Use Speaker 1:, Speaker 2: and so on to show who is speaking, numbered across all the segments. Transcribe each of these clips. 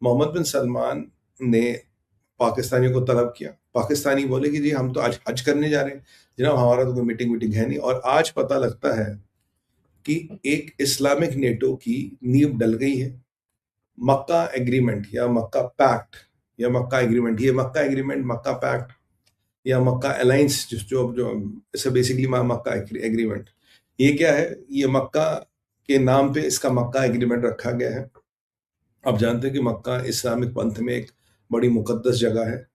Speaker 1: मोहम्मद बिन सलमान ने पाकिस्तानियों को तलब किया। पाकिस्तानी बोले कि जी हम तो आज हज करने जा रहे हैं, जनाब हमारा तो कोई मीटिंग वीटिंग है नहीं। और आज पता लगता है कि एक इस्लामिक नेटो की नींव डल गई है। मक्का एग्रीमेंट या मक्का पैक्ट या मक्का एग्रीमेंट, ये मक्का एग्रीमेंट, मक्का पैक्ट या मक्का अलायंस, जो जो इसे बेसिकली मक्का एग्रीमेंट, ये क्या है? ये मक्का के नाम पे इसका मक्का एग्रीमेंट रखा गया है। आप जानते हैं कि मक्का इस्लामिक पंथ में एक बड़ी मुकद्दस जगह है।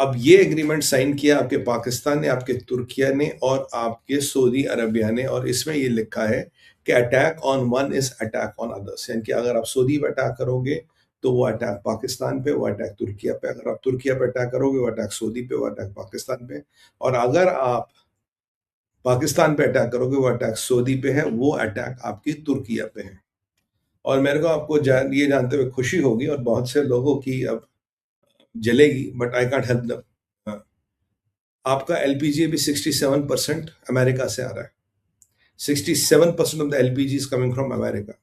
Speaker 1: अब ये एग्रीमेंट साइन किया आपके पाकिस्तान ने, आपके तुर्किया ने और आपके सऊदी अरबिया ने, और इसमें ये लिखा है कि attack on one is attack on others, यानी कि अगर आप सऊदी पे अटैक करोगे तो वो अटैक पाकिस्तान पे, वो अटैक तुर्किया पे, अगर आप तुर्किया पे अटैक करोगे वो अटैक सऊदी पे, वो अटैक पाकिस्तान पे, और अगर आप पाकिस्तान पे अटैक करोगे वो अटैक सऊदी पे है, वो अटैक आपकी तुर्किया पे है। और मेरे को आपको ये जानते हुए खुशी होगी और बहुत से लोगों की अब जलेगी, but I can't help them. आपका एलपीजी भी 67% अमेरिका से आ रहा है। 67% of the LPG is coming from America.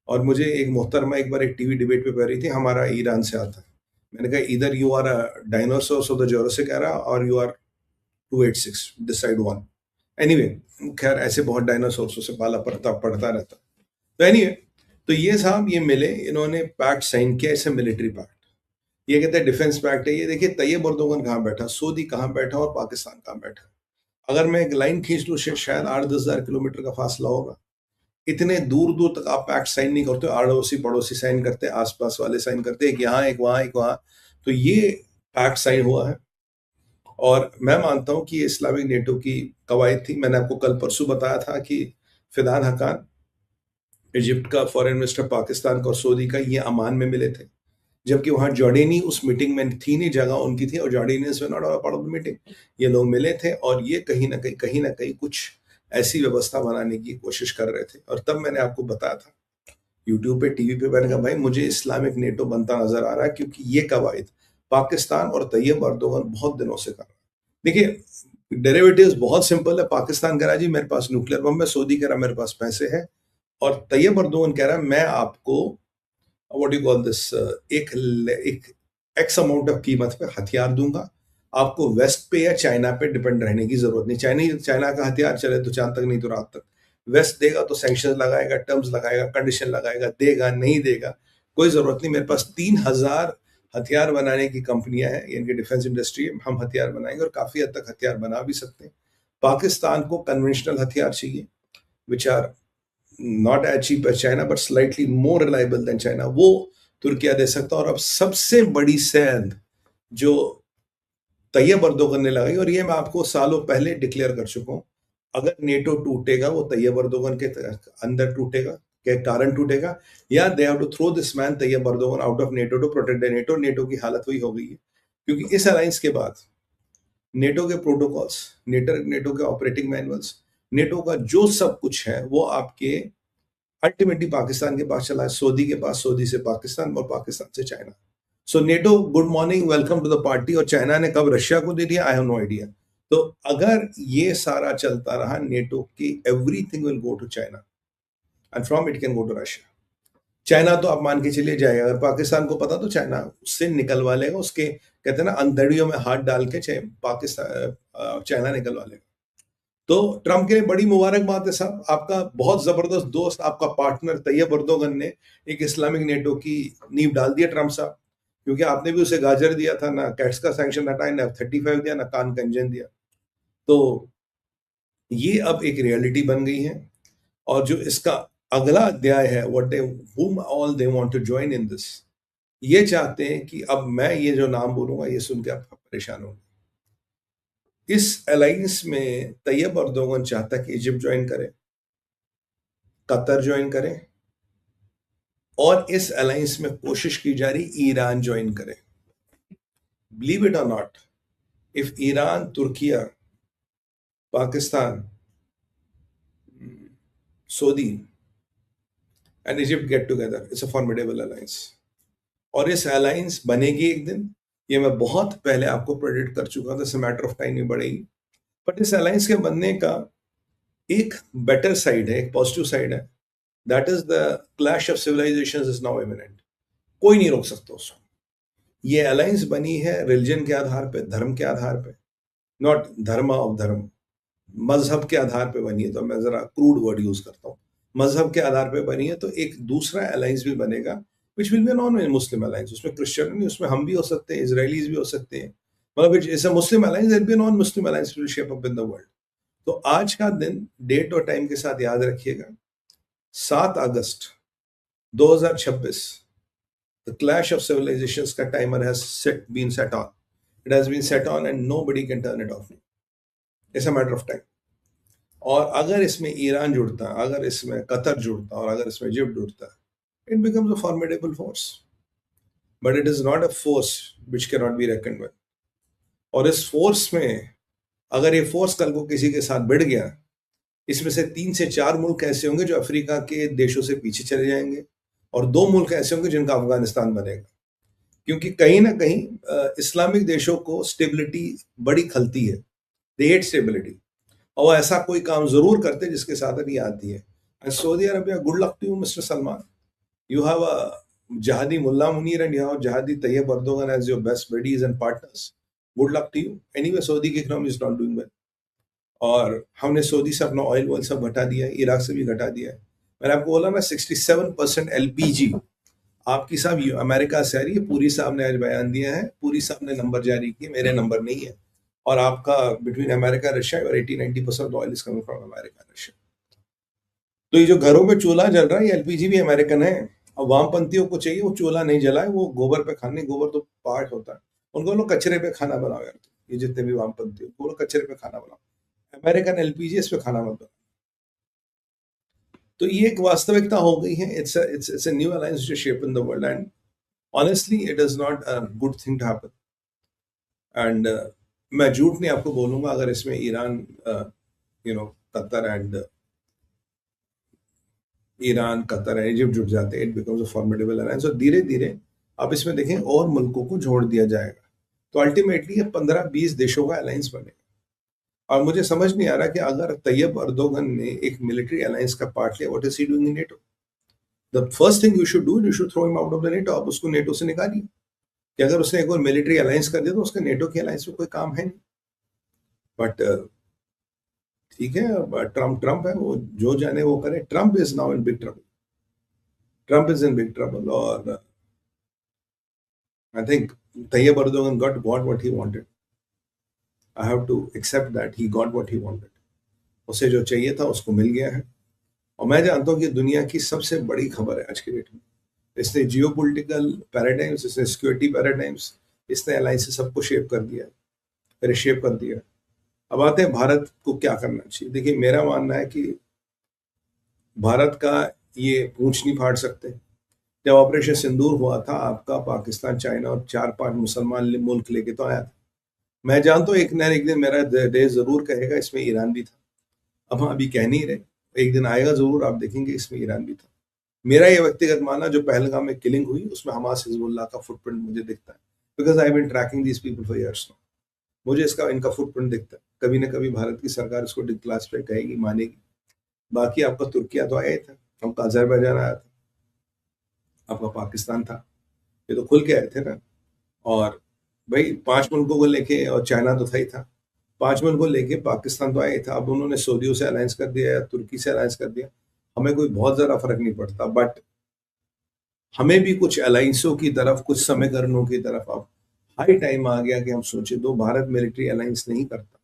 Speaker 1: और मुझे एक मोहतरमा एक बार एक टीवी डिबेट पे कह रही थी हमारा ईरान से आता है। मैंने कहा इधर you are a dinosaurs of the Jurassic era और you are 286, decide one. Anyway, खैर ऐसे बहुत डायनासोर्सों से पाला पड़ता रहता। तो एनीवे, तो ये साहब ये मिले, इन्होंने पैक्ट साइन किया, इसे मिलिट्री पैक्ट। ये कहते हैं डिफेंस पैक्ट है। ये देखिए तैयब अर्दोगन कहाँ बैठा, सऊदी कहाँ बैठा और पाकिस्तान कहाँ बैठा। अगर मैं एक लाइन खींच लूँ शायद 8-10 हजार किलोमीटर का फासला होगा। इतने दूर दूर तक आप पैक्ट साइन नहीं करते, अड़ोसी पड़ोसी साइन करते, आसपास वाले साइन करते, एक यहाँ एक वहाँ एक वहाँ। तो ये पैक्ट साइन हुआ है और मैं मानता हूँ कि ये इस्लामिक नेटो की कवायद थी। मैंने आपको कल परसों बताया था कि फिदान हकान, इजिप्ट का फॉरेन मिनिस्टर, पाकिस्तान का और सऊदी का, ये अमान में मिले थे, जबकि वहां जॉर्डेनी उस मीटिंग में थी नहीं, जगह उनकी थी और Jordanians were not part of the meeting. ये लोग मिले थे और ये कहीं ना कहीं कुछ ऐसी व्यवस्था बनाने की कोशिश कर रहे थे। और तब मैंने आपको बताया था यूट्यूब पे, टीवी पे, मैंने कहा भाई मुझे इस्लामिक नेटो बनता नजर आ रहा है, क्योंकि ये कवायद पाकिस्तान और तैयब अर्दोगन बहुत दिनों से कर रहा है। देखिए डेरिवेटिव्स बहुत सिंपल है। पाकिस्तान कह रहा है जी मेरे पास न्यूक्लियर बम है, सऊदी कह रहा है मेरे पास पैसे है, और तैयब अर्दोगन कह रहा है मैं आपको व्हाट यू कॉल दिस, एक एक एक्स अमाउंट ऑफ कीमत पे हथियार दूंगा, आपको वेस्ट पे या चाइना पे डिपेंड रहने की जरूरत नहीं। चाइना का हथियार चले तो चांद तक, नहीं तो रात तक। वेस्ट देगा तो सैंक्शन लगाएगा, टर्म्स लगाएगा, कंडीशन लगाएगा, देगा नहीं देगा कोई जरूरत नहीं। मेरे पास 3,000 हथियार बनाने की कंपनियां हैं, इनकी डिफेंस इंडस्ट्री, हम हथियार बनाएंगे और काफी हद तक हथियार बना भी सकते हैं। पाकिस्तान को कन्वेंशनल हथियार चाहिए which are not as cheap as China but slightly more reliable than China, वो तुर्किया दे सकता है। और अब सबसे बड़ी सेंध जो तैयब अर्दोगन ने लगाई, और ये मैं आपको सालों पहले डिक्लेयर कर चुका हूं, अगर नेटो टूटेगा वो तैयब अर्दोगन के अंदर टूटेगा, के कारण टूटेगा, या they have to throw this man Tayyip Erdogan out of NATO to protect the NATO. NATO की हालत वही हो गई है, क्योंकि इस अलायंस के बाद नेटो के प्रोटोकॉल्स, नेटो के ऑपरेटिंग मैनुअल्स, नेटो का जो सब कुछ है वो आपके अल्टीमेटली पाकिस्तान के पास चला है, सऊदी के पास, सऊदी से पाकिस्तान और पाकिस्तान से China. So NATO good morning, welcome to the party. और चाइना ने कब रशिया को दे दिया, आई हैव नो आइडिया। तो अगर ये सारा चलता रहा, नेटो की everything will go to China and from it can go to Russia. China तो आप मान के चलिए जाएगा, अगर पाकिस्तान को पता तो चाइना उससे निकलवा लेगा, उसके कहते हैं ना अंधड़ियों में हाथ डाल के पाकिस्तान चाइना निकलवा लेगा। तो ट्रंप के लिए बड़ी मुबारक बात है साहब, आपका बहुत जबरदस्त दोस्त, आपका पार्टनर तैयब अर्दोगन ने एक इस्लामिक नेटो की नींव डाल दिया ट्रंप साहब, क्योंकि आपने भी उसे गाजर दिया था, ना कैट्स का सैंक्शन हटाया, ना F-35 दिया, ना कान का इंजन दिया। तो ये अब एक रियलिटी बन गई है। और जो इसका अगला अध्याय है, what they whom all they want to join in this, ये चाहते हैं कि अब मैं ये जो नाम बोलूंगा ये सुन के आप परेशान होंगे। इस अलायंस में तैयब अर्दोगन चाहता कि इजिप्ट ज्वाइन करे, कतर ज्वाइन करे, और इस अलायंस में कोशिश की जा रही ईरान ज्वाइन करे। बिलीव इट और not, if Iran, Türkiye, Pakistan, Saudi and Egypt get together, it's a formidable alliance. और इस अलायंस बनेगी एक दिन, ये मैं बहुत पहले आपको प्रेडिक्ट कर चुका था, it's a matter of time ही बढ़ेगी। बट इस अलायंस के बनने का एक बेटर साइड है, एक पॉजिटिव साइड है, that is the clash of civilisations is now imminent. कोई नहीं रोक सकता उसको। ये अलायंस बनी है रिलीजन के आधार पे, धर्म के आधार पे, नॉट धर्म ऑफ धर्म, मजहब के आधार पे बनी है। तो मैं जरा क्रूड वर्ड यूज करता हूँ, मजहब के आधार पे बनी है। तो एक दूसरा अलायंस भी बनेगा which will be non Muslim alliance. उसमें क्रिश्चियन नहीं, उसमें हम भी हो सकते हैं, इसराइलीज भी हो सकते हैं, मतलब it's a Muslim alliance, there be non Muslim alliance will shape up in the world. तो आज का दिन डेट और टाइम के साथ याद रखिएगा, 7 अगस्त 2026, द क्लैश ऑफ सिविलाइजेशंस का timer has been set on, it has been set on and nobody can turn it off, it's a matter of time. और अगर इसमें ईरान जुड़ता, अगर इसमें कतर जुड़ता, और अगर इसमें इजिप्ट जुड़ता, it becomes a formidable force, but it is not a force which cannot be reckoned with। और इस फोर्स में अगर ये फोर्स कल को किसी के साथ भिड़ गया, इसमें से 3 से 4 मुल्क ऐसे होंगे जो अफ्रीका के देशों से पीछे चले जाएंगे, और 2 मुल्क ऐसे होंगे जिनका अफगानिस्तान बनेगा। क्योंकि कहीं ना कहीं इस्लामिक देशों को स्टेबिलिटी बड़ी खलती है, दे हेट स्टेबिलिटी, और वो ऐसा कोई काम जरूर करते जिसके साथ नहीं आती है। And Saudi Arabia, good luck to you mister Salman, you have a jihadi Mullah Munir and you have jihadi Tayyip Erdogan as your best buddies and partners. Good luck to you. Anyway, Saudi की economy is not doing well. और हमने Saudi से अपना oil vial सब घटा दिया है, Iraq से भी घटा दिया है। मैंने आपको बोला ना 67% एलपीजी आपकी साहब अमेरिका से आ रही है। पूरी साहब ने आज बयान दिया है, पूरी साहब ने नंबर जारी किए, मेरे नंबर नहीं है। और आपका बिटवीन अमेरिका रशिया और 80-90% oil is coming from America Russia. तो ये जो घरों में चूल्हा जल रहा है, ये एलपीजी भी अमेरिकन है। अब वामपंथियों को चाहिए वो चूल्हा नहीं जलाए, वो गोबर पे खाने, गोबर तो पार्ट होता है उनको, लोग कचरे पे खाना बनाओ यार। ये जितने भी वामपंथी हो, वो लोग कचरे पे खाना बनाओ, अमेरिकन एलपीजी इस पे खाना मत बनाओ। तो ये एक वास्तविकता हो गई है। इट्स अ न्यू अलायंस जो shape in the world, and honestly it is not a good thing to happen. And मैं झूठ नहीं आपको बोलूंगा, अगर इसमें Iran, Qatar and Iran, Qatar, Egypt जुट जाते, it becomes a formidable alliance. और धीरे धीरे अब इसमें देखें और मुल्कों को जोड़ दिया जाएगा, तो अल्टीमेटली ये 15-20 देशों का अलायंस बनेगा। और मुझे समझ नहीं आ रहा कि अगर तैयब अर्दोगन ने एक मिलिट्री अलायंस का पार्ट लिया, what is he doing in NATO? The first thing you should do, you should throw him out of the NATO. आप उसको नेटो से निकालिए, कि अगर उसने एक और मिलिट्री अलायंस कर दिया तो उसका नेटो के अलायंस में कोई काम है नहीं। बट ठीक है, ट्रम्प है, वो जो जाने वो करे। Trump is now in big trouble, Trump is in big trouble. और I think Tayyip Erdogan got what he wanted. I have to accept that he got what he wanted. उसे जो चाहिए था उसको मिल गया है। और मैं जानता हूँ कि दुनिया की सबसे बड़ी खबर है आज की डेट में। इसने जियोपॉलिटिकल पैराडाइम्स, इसने सिक्योरिटी पैराडाइम्स, इसने अलायंस सबको शेप कर दिया, रिशेप कर दिया। अब आते हैं भारत को क्या करना चाहिए। देखिए, मेरा मानना है कि भारत का ये पूंछ नहीं फाड़ सकते। जब ऑपरेशन सिंदूर हुआ था, आपका पाकिस्तान, चाइना और 4-5 मुसलमान मुल्क लेके तो आया था। मैं जानता हूँ एक न एक दिन मेरा देश जरूर कहेगा इसमें ईरान भी था। अब हम अभी कह नहीं रहे, एक दिन आएगा जरूर, आप देखेंगे इसमें ईरान भी था। मेरा ये व्यक्तिगत मानना, जो पहलगाम में किलिंग हुई उसमें हमास हिजबुल्लाह का फुटप्रिंट मुझे दिखता है, because I been tracking these people for years now. मुझे इनका फुटप्रिंट दिखता है। कभी ना कभी भारत की सरकार इसको डिक्लासिफाई कहेगी, मानेगी। बाकी आपका तुर्किया तो आया ही था, आपका अजरबैजान आया था, आपका पाकिस्तान था, ये तो खुल के आए थे ना। और भाई 5 मुल्कों को लेके, और चाइना तो था ही था, 5 मुल्कों को लेके पाकिस्तान तो आया ही था। अब उन्होंने सऊदियों से अलायंस कर दिया या तुर्की से अलायंस कर दिया, हमें कोई बहुत ज़्यादा फर्क नहीं पड़ता। बट हमें भी कुछ अलायंसों की तरफ, कुछ समीकरणों की तरफ अब हाई टाइम आ गया कि हम सोचे। दो भारत मिलिट्री अलायंस नहीं करता,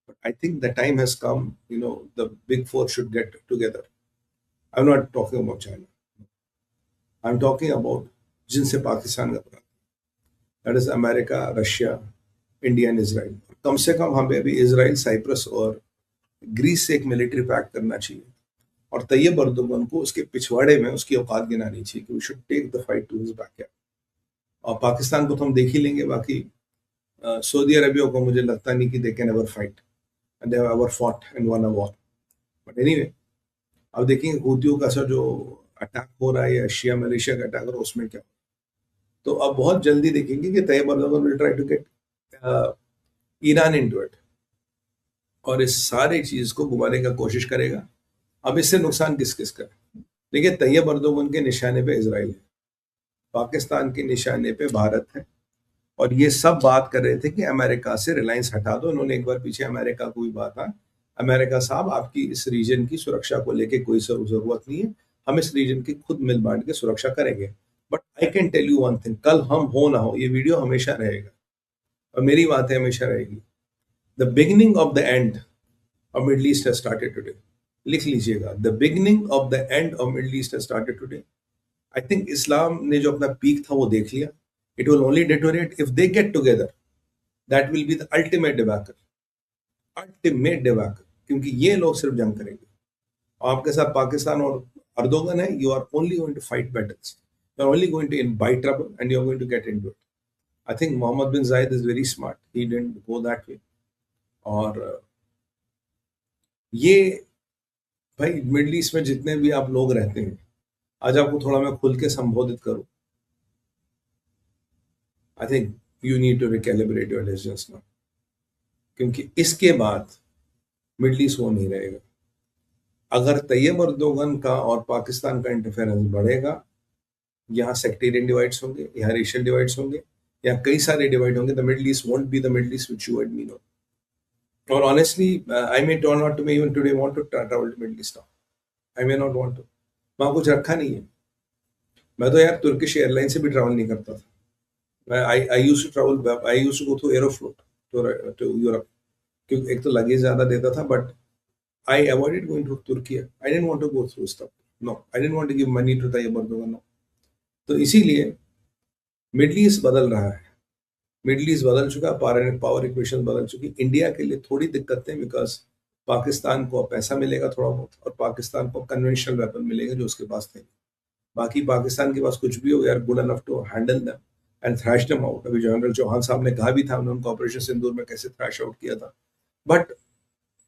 Speaker 1: but I think the time has come, the big four should get together. I am not talking about China, I am talking about जिनसे पाकिस्तान का, that is America, Russia, India and Israel. कम से कम हमें भी Israel, Cyprus और Greece से एक मिलिट्री पैक्ट करना चाहिए, और तैयब अर्दोगन को उसके पिछवाड़े में उसकी औकात गिनानी चाहिए कि we should take the fight to his backyard. और पाकिस्तान को तो हम देख ही लेंगे। बाकी सऊदी अरबिया को मुझे लगता नहीं कि they can ever fight, and they have ever fought and one a war. But anyway, अब देखेंगे हूतियों का जो अटैक हो रहा है, या शिया मलेशिया का अटैक हो रहा है, उसमें क्या। तो अब बहुत जल्दी देखेंगे कि Tayyip Erdogan will try to get Iran into it, और इस सारी चीज को घुमाने का कोशिश करेगा। अब इससे नुकसान किस किस का है? देखिए, तैयब अर्दोगन के निशाने पे इसराइल है, पाकिस्तान के निशाने पे भारत है, और ये सब बात कर रहे थे कि अमेरिका से रिलायंस हटा दो। उन्होंने एक बार पीछे अमेरिका को भी बात है, अमेरिका साहब आपकी इस रीजन की सुरक्षा को लेके कोई जरूरत नहीं है, हम इस रीजन की खुद मिल बांट के सुरक्षा करेंगे। But I can tell you one thing, कल हम हो ना हो ये वीडियो हमेशा रहेगा, और मेरी बातें हमेशा रहेगी। The beginning of the end of Middle East has started today. लिख लीजिएगा, the beginning of the end of Middle East has started today. I think इस्लाम ने जो अपना पीक था वो देख लिया। It will only deteriorate if they get together, that will be the ultimate debacle, ultimate debacle, क्योंकि ये लोग सिर्फ जंग करेंगे। आपके साथ पाकिस्तान और अर्दोगन है, you are only going to fight battles, you are only going to invite trouble and you are going to get into it. I think Mohammed bin Zayed is very smart, he didn't go that way. और ये भाई middle east में जितने भी आप लोग रहते हैं, आज आपको थोड़ा मैं खुल के संबोधित करूं, I think you need to recalibrate your decisions now, क्योंकि इसके बाद मिडल ईस्ट वो नहीं रहेगा। अगर तैयब अर्दोगन का और पाकिस्तान का इंटरफेरेंस बढ़ेगा, यहाँ सेक्टेरियन डिवाइड्स होंगे, यहाँ रेशियल डिवाइड्स होंगे, यहाँ कई सारे डिवाइड होंगे, the Middle East won't be the Middle East which you and me know. और honestly I may turn out to may even today want to travel to Middle East now, I may not want to. वहाँ कुछ रखा नहीं है। मैं तो यार Turkish airline से भी ट्रैवल नहीं करता था। I used to travel, I used to go through Aeroflot to Europe, क्योंकि एक तो लगेज ज्यादा देता था, but I avoided going to Turkey. I didn't want to go through stuff. No, I didn't want to give money to Tayyip Erdogan. No. तो इसीलिए middle east बदल रहा है, मिडल ईस्ट बदल चुका, पावर इक्वेशन बदल चुकी। इंडिया के लिए थोड़ी दिक्कतें, बिकॉज पाकिस्तान को पैसा मिलेगा थोड़ा बहुत, और पाकिस्तान को कन्वेंशनल वेपन मिलेगा जो उसके पास थे। बाकी पाकिस्तान के पास कुछ भी हो, we are good enough to handle them and thrash them out. अभी जनरल चौहान साहब ने कहा भी था, उन्होंने ऑपरेशन सिंदूर में कैसे थ्रैश आउट किया था। But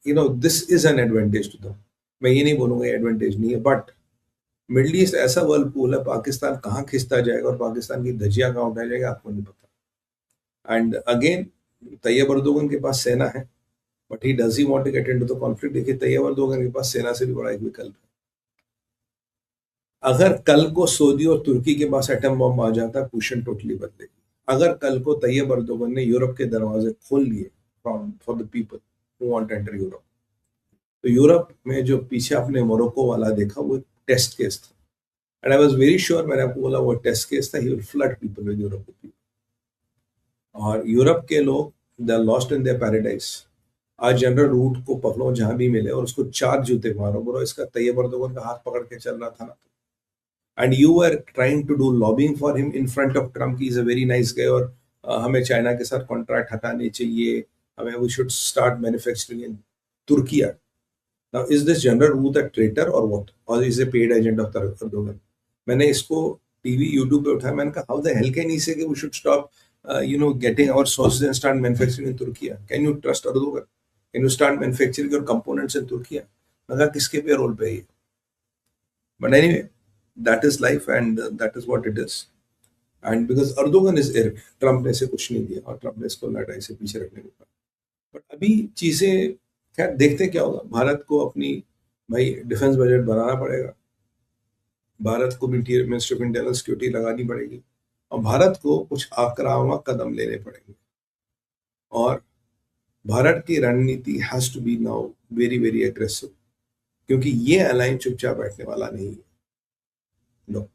Speaker 1: you know this is an advantage to them. मैं ये नहीं बोलूंगा एडवांटेज नहीं है, बट मिडल ईस्ट ऐसा वर्ल्ड पूल है, पाकिस्तान कहाँ खिंचता जाएगा और पाकिस्तान की धजिया कहाँ उठाया जाएगा आपको नहीं पता। एंड अगेन तैयब अर्दोगन के पास सेना है, but he does he want to get into the conflict. देखिए तैयब अर्दोगन के पास सेना से भी बड़ा एक विकल्प है। अगर कल को सऊदी और तुर्की के पास एटम बम आ जाता, क्वेश्चन टोटली बदलेगी। अगर कल को तैयब अर्दोगन ने यूरोप के दरवाजे खोल लिए for the people who want to enter Europe, तो यूरोप में जो पीछे आपने मोरक्को वाला देखा, वो टेस्ट केस था। And I was very sure, मैंने आपको बोला वो टेस्ट केस था, he will flood people with Europe people. और यूरोप के लोग they are lost in their paradise. आज जनरल रूट को पकड़ो जहां भी मिले और उसको 4 जूते मारो, बोलो इसका तैयब अर्दोगन का हाथ पकड़ के चल रहा था ना। And you were trying to do lobbying for him in front of Trump, he is a very nice guy, और हमें चाइना के साथ कॉन्ट्रैक्ट हटाने चाहिए, हमें we should start manufacturing in Turkey. Now is this General Wu a traitor or what, or is a paid agent of Erdogan? मैंने इसको TV YouTube पे उठाया, मैंने कहा how the hell can he say कि we should stop getting our sources and start manufacturing in Turkey? Can you trust Erdogan? Can you start manufacturing your components in Turkey? मैं कहा किसके पे role पे है ये? But anyway, that is life and that is what it is. And because Erdogan is irk, Trump ने इसे कुछ नहीं दिया और ट्रम्प ने इसको लड़ाई से पीछे रखने को कहा। बट अभी चीजें खैर देखते क्या होगा। भारत को अपनी भाई डिफेंस बजट बनाना पड़ेगा, भारत को भी मिनिस्ट्री ऑफ इंटरनल सिक्योरिटी लगानी पड़ेगी, और भारत को कुछ आक्रामक कदम लेने पड़ेंगे। और भारत की रणनीति has to be now very very aggressive, क्योंकि ये अलायंस चुपचाप बैठने वाला नहीं है। नो,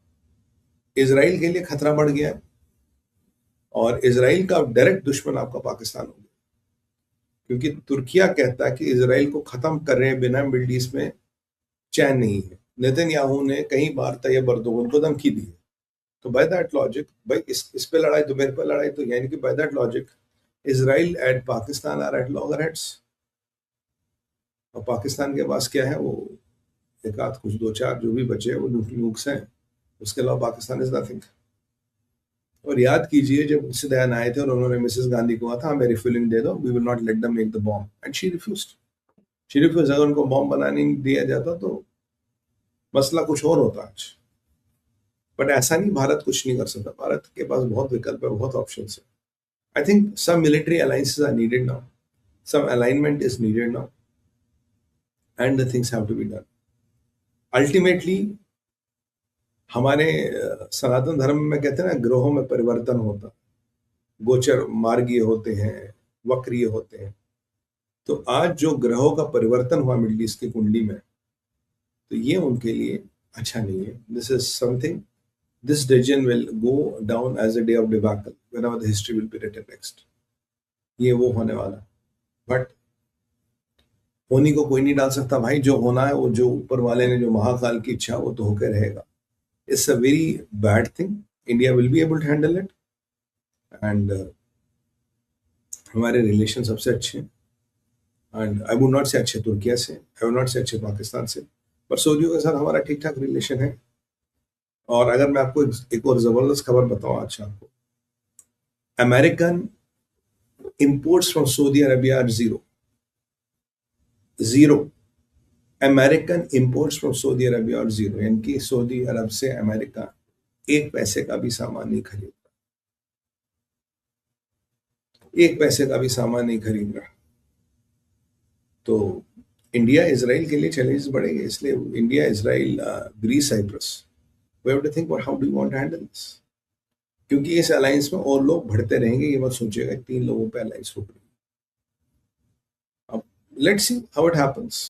Speaker 1: इजराइल के लिए खतरा बढ़ गया है, और इजराइल का डायरेक्ट दुश्मन आपका पाकिस्तान हो गया, क्योंकि तुर्किया कहता है कि इजराइल को खत्म कर रहे हैं बिना मिडल ईस्ट में चैन नहीं है। नेतन्याहू ने कई बार तैयब अर्दोगन को धमकी दी है। तो बाय दैट लॉजिक, भाई इस पे लड़ाई तो मेरे पे लड़ाई, तो यानी कि by that logic Israel and Pakistan are at loggerheads. और पाकिस्तान के पास क्या है, वो एक आध कुछ 2-4 जो भी बचे हैं वो न्यूक्लियस हैं, उसके अलावा पाकिस्तान इज नथिंग। और याद कीजिए जब मुझसे दयान आए थे और उन्होंने मिसेस गांधी को कहा था हमें रिफिलिंग दे दो, we will not let them make the bomb, and she refused. She refused. अगर उनको बॉम्ब बनाने नहीं दिया जाता तो मसला कुछ और होता आज। बट ऐसा नहीं, भारत कुछ नहीं कर सकता, भारत के पास बहुत विकल्प है, बहुत ऑप्शन है। I think some military alliances are needed now, some alignment is needed now, and the things have to be done. Ultimately हमारे सनातन धर्म में कहते हैं ना, ग्रहों में परिवर्तन होता, गोचर मार्गीय होते हैं, वक्रीय होते हैं। तो आज जो ग्रहों का परिवर्तन हुआ मिडिल ईस्ट की कुंडली में, तो ये उनके लिए अच्छा नहीं है। This is something, this decision will go down as a day of debacle whenever the history will be written next. ये वो होने वाला। बट होनी को कोई नहीं डाल सकता भाई, जो होना है वो जो ऊपर वाले ने, जो महाकाल की इच्छा, वो तो होकर रहेगा। It's a very bad thing. India will be able to handle it, and हमारे रिलेशन सबसे अच्छे हैं। एंड आई वुड नॉट से अच्छे तुर्किया से, आई वुड नॉट से अच्छे पाकिस्तान से, पर सऊदियों के साथ हमारा ठीक ठाक रिलेशन है। और अगर मैं आपको एक और जबरदस्त खबर बताऊं आज शाम को, American imports from Saudi Arabia are zero. Zero. American imports from Saudi Arabia are zero, यानी कि सऊदी अरब से अमेरिका एक पैसे का भी सामान नहीं खरीद रहा, एक पैसे का भी सामान नहीं खरीद रहा। तो इंडिया इसराइल के लिए चैलेंजेस बढ़ेंगे, इसलिए India, Israel, Greece, Cyprus, we have to think how do you want to handle this. क्योंकि इस अलायंस में और लोग बढ़ते रहेंगे, ये मत सोचिएगा 3 लोगों पे अलायंस रुक रही है। अब let's see how it happens.